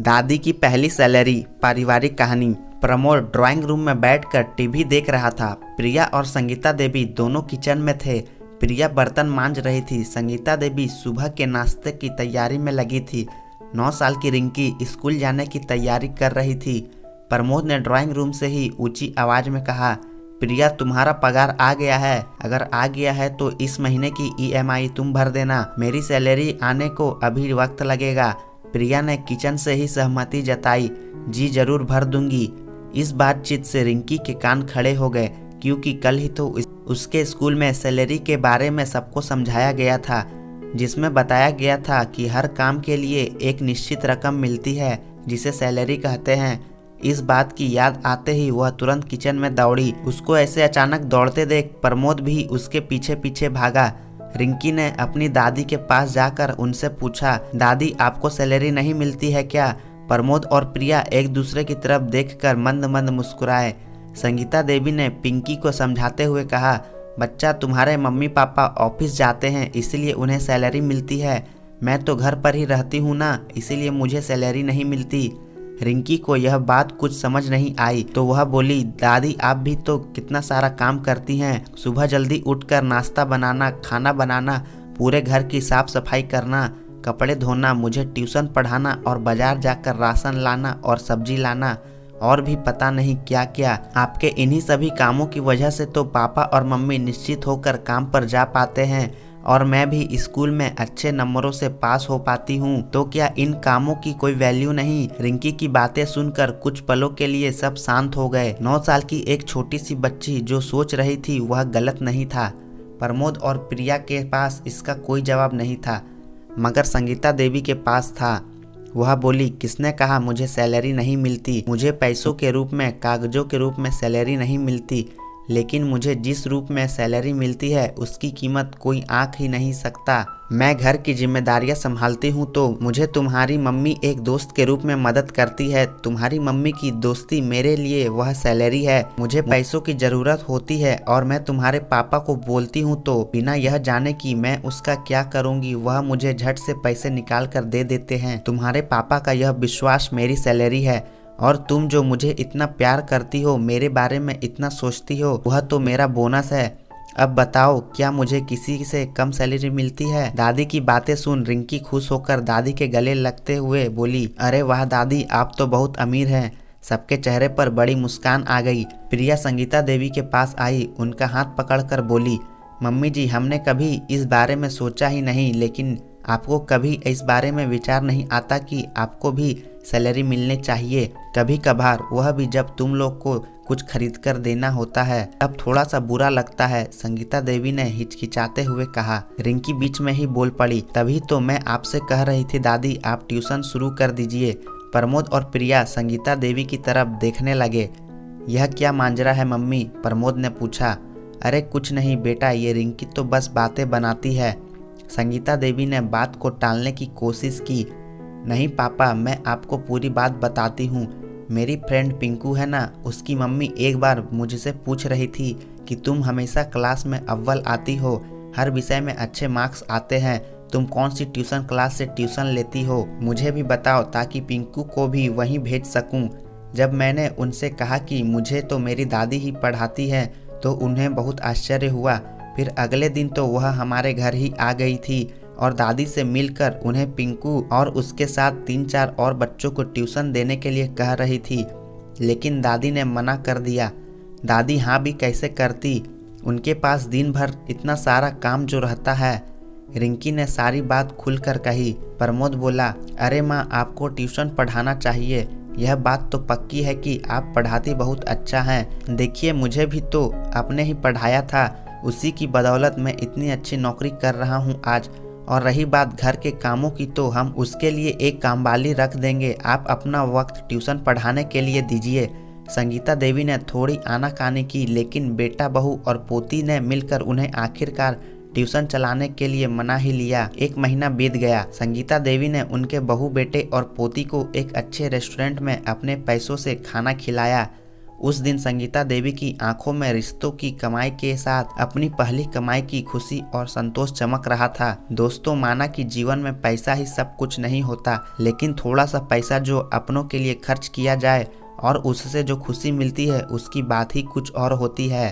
दादी की पहली सैलरी। पारिवारिक कहानी। प्रमोद ड्राइंग रूम में बैठकर टीवी देख रहा था। प्रिया और संगीता देवी दोनों किचन में थे। प्रिया बर्तन मांज रही थी। संगीता देवी सुबह के नाश्ते की तैयारी में लगी थी। 9 साल की रिंकी स्कूल जाने की तैयारी कर रही थी। प्रमोद ने ड्राइंग रूम से ही ऊंची आवाज में कहा, प्रिया तुम्हारा पगार आ गया है। अगर आ गया है तो इस महीने की EMI तुम भर देना। मेरी सैलरी आने को अभी वक्त लगेगा। प्रिया ने किचन से ही सहमति जताई, जी जरूर भर दूंगी। इस बातचीत से रिंकी के कान खड़े हो गए, क्योंकि कल ही तो उसके स्कूल में सैलरी के बारे में सबको समझाया गया था, जिसमें बताया गया था कि हर काम के लिए एक निश्चित रकम मिलती है जिसे सैलरी कहते हैं। इस बात की याद आते ही वह तुरंत किचन में दौड़ी। उसको ऐसे अचानक दौड़ते देख प्रमोद भी उसके पीछे पीछे भागा। रिंकी ने अपनी दादी के पास जाकर उनसे पूछा, दादी आपको सैलरी नहीं मिलती है क्या? प्रमोद और प्रिया एक दूसरे की तरफ देखकर मंद मंद मुस्कुराए। संगीता देवी ने पिंकी को समझाते हुए कहा, बच्चा तुम्हारे मम्मी पापा ऑफिस जाते हैं इसलिए उन्हें सैलरी मिलती है। मैं तो घर पर ही रहती हूँ ना, इसीलिए मुझे सैलरी नहीं मिलती। रिंकी को यह बात कुछ समझ नहीं आई तो वह बोली, दादी आप भी तो कितना सारा काम करती हैं। सुबह जल्दी उठकर नाश्ता बनाना, खाना बनाना, पूरे घर की साफ सफाई करना, कपड़े धोना, मुझे ट्यूशन पढ़ाना और बाजार जाकर राशन लाना और सब्जी लाना, और भी पता नहीं क्या क्या। आपके इन्हीं सभी कामों की वजह से तो पापा और मम्मी निश्चित होकर काम पर जा पाते हैं और मैं भी स्कूल में अच्छे नंबरों से पास हो पाती हूँ। तो क्या इन कामों की कोई वैल्यू नहीं? रिंकी की बातें सुनकर कुछ पलों के लिए सब शांत हो गए। 9 साल की एक छोटी सी बच्ची जो सोच रही थी वह गलत नहीं था। प्रमोद और प्रिया के पास इसका कोई जवाब नहीं था, मगर संगीता देवी के पास था। वह बोली, किसने कहा मुझे सैलरी नहीं मिलती? मुझे पैसों के रूप में, कागजों के रूप में सैलरी नहीं मिलती, लेकिन मुझे जिस रूप में सैलरी मिलती है उसकी कीमत कोई आंक ही नहीं सकता। मैं घर की जिम्मेदारियां संभालती हूँ तो मुझे तुम्हारी मम्मी एक दोस्त के रूप में मदद करती है। तुम्हारी मम्मी की दोस्ती मेरे लिए वह सैलरी है। मुझे पैसों की जरूरत होती है और मैं तुम्हारे पापा को बोलती हूँ तो बिना यह जाने कि मैं उसका क्या करूँगी वह मुझे झट से पैसे निकाल कर दे देते हैं। तुम्हारे पापा का यह विश्वास मेरी सैलरी है, और तुम जो मुझे इतना प्यार करती हो, मेरे बारे में इतना सोचती हो, वह तो मेरा बोनस है। अब बताओ, क्या मुझे किसी से कम सैलरी मिलती है? दादी की बातें सुन रिंकी खुश होकर दादी के गले लगते हुए बोली, अरे वाह दादी, आप तो बहुत अमीर हैं। सबके चेहरे पर बड़ी मुस्कान आ गई। प्रिया संगीता देवी के पास आई, उनका हाथ पकड़कर बोली, मम्मी जी हमने कभी इस बारे में सोचा ही नहीं, लेकिन आपको कभी इस बारे में विचार नहीं आता कि आपको भी सैलरी मिलनी चाहिए? कभी कभार, वह भी जब तुम लोग को कुछ खरीद कर देना होता है, अब थोड़ा सा बुरा लगता है, संगीता देवी ने हिचकिचाते हुए कहा। रिंकी बीच में ही बोल पड़ी, तभी तो मैं आपसे कह रही थी दादी आप ट्यूशन शुरू कर दीजिए। प्रमोद और प्रिया संगीता देवी की तरफ देखने लगे। यह क्या मांजरा है मम्मी? प्रमोद ने पूछा। अरे कुछ नहीं बेटा, ये रिंकी तो बस बातें बनाती है। संगीता देवी ने बात को टालने की कोशिश की। नहीं पापा, मैं आपको पूरी बात बताती हूँ। मेरी फ्रेंड पिंकू है ना, उसकी मम्मी एक बार मुझसे पूछ रही थी कि तुम हमेशा क्लास में अव्वल आती हो, हर विषय में अच्छे मार्क्स आते हैं, तुम कौन सी ट्यूशन क्लास से ट्यूशन लेती हो? मुझे भी बताओ ताकि पिंकू को भी वहीं भेज सकूं। जब मैंने उनसे कहा कि मुझे तो मेरी दादी ही पढ़ाती है तो उन्हें बहुत आश्चर्य हुआ। फिर अगले दिन तो वह हमारे घर ही आ गई थी और दादी से मिलकर उन्हें पिंकू और उसके साथ 3-4 और बच्चों को ट्यूशन देने के लिए कह रही थी, लेकिन दादी ने मना कर दिया। दादी हाँ भी कैसे करती, उनके पास दिन भर इतना सारा काम जो रहता है। रिंकी ने सारी बात खुलकर कही। प्रमोद बोला, अरे माँ आपको ट्यूशन पढ़ाना चाहिए, यह बात तो पक्की है कि आप पढ़ाती बहुत अच्छा हैं। देखिए मुझे भी तो आपने ही पढ़ाया था, उसी की बदौलत मैं इतनी अच्छी नौकरी कर रहा हूँ आज। और रही बात घर के कामों की तो हम उसके लिए एक कामवाली रख देंगे, आप अपना वक्त ट्यूशन पढ़ाने के लिए दीजिए। संगीता देवी ने थोड़ी आनाकानी की, लेकिन बेटा बहू और पोती ने मिलकर उन्हें आखिरकार ट्यूशन चलाने के लिए मना ही लिया। 1 महीना बीत गया। संगीता देवी ने उनके बहू बेटे और पोती को एक अच्छे रेस्टोरेंट में अपने पैसों से खाना खिलाया। उस दिन संगीता देवी की आंखों में रिश्तों की कमाई के साथ अपनी पहली कमाई की खुशी और संतोष चमक रहा था। दोस्तों, माना कि जीवन में पैसा ही सब कुछ नहीं होता, लेकिन थोड़ा सा पैसा जो अपनों के लिए खर्च किया जाए और उससे जो खुशी मिलती है उसकी बात ही कुछ और होती है।